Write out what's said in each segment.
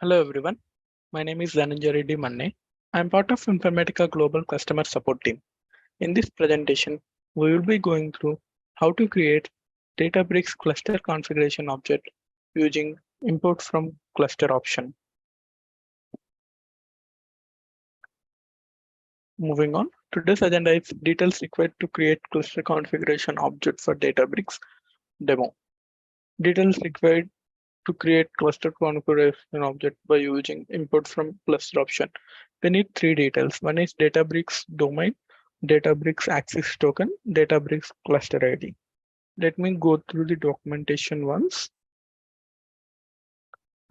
Hello everyone, my name is Dhananjay Reddy Manne. I am part of Informatica Global Customer Support Team. In this presentation, we will be going through how to create Databricks cluster configuration object using import from cluster option. Moving on, today's agenda is details required to create cluster configuration object for Databricks demo. Details required to create cluster configuration object by using import from cluster option. We need three details. One is Databricks domain, Databricks access token, Databricks cluster ID. Let me go through the documentation once.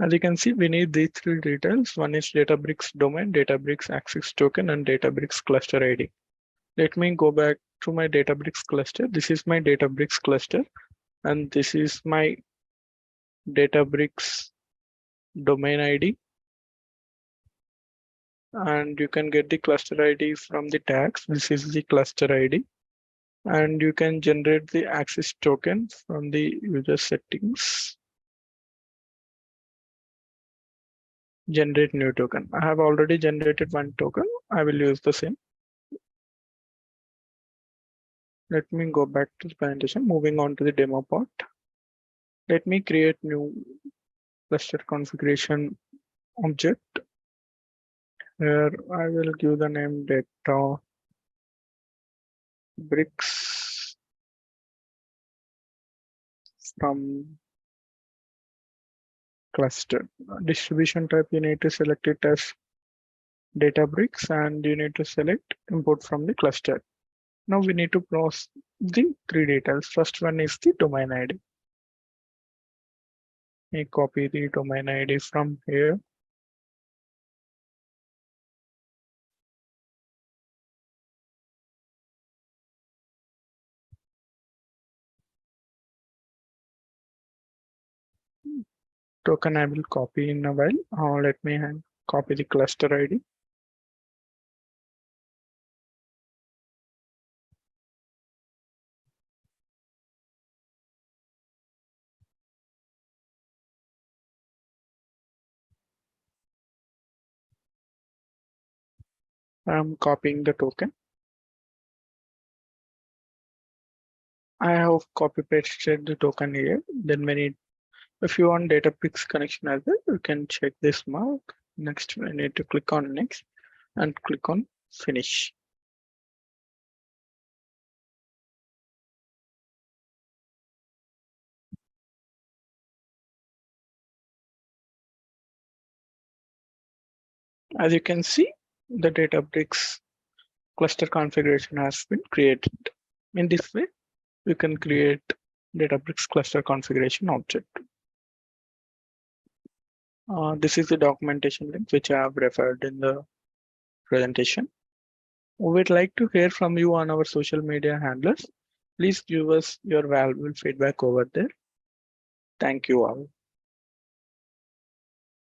As you can see, we need these three details. One is Databricks domain, Databricks access token, and Databricks cluster ID. Let me go back to my Databricks cluster. This is my Databricks cluster, and this is my Databricks domain ID. And you can get the cluster ID from the tags. This is the cluster ID. And you can generate the access token from the user settings. Generate new token. I have already generated one token. I will use the same. Let me go back to the presentation. Moving on to the demo part. Let me create new cluster configuration object. Here I will give the name Databricks from cluster. Distribution type, you need to select it as Databricks and you need to select import from the cluster. Now we need to process the three details. First one is the domain ID. I copy the domain ID from here. Token I will copy in a while. Let me copy the cluster ID. I'm copying the token. I have copy pasted the token here. Then we need, if you want Databricks connection as well, you can check this mark. Next, we need to click on next and click on finish. As you can see, the Databricks cluster configuration has been created. In this way, you can create Databricks cluster configuration object. This is the documentation link which I have referred in the presentation. We would like to hear from you on our social media handlers. Please give us your valuable feedback over there. Thank you all.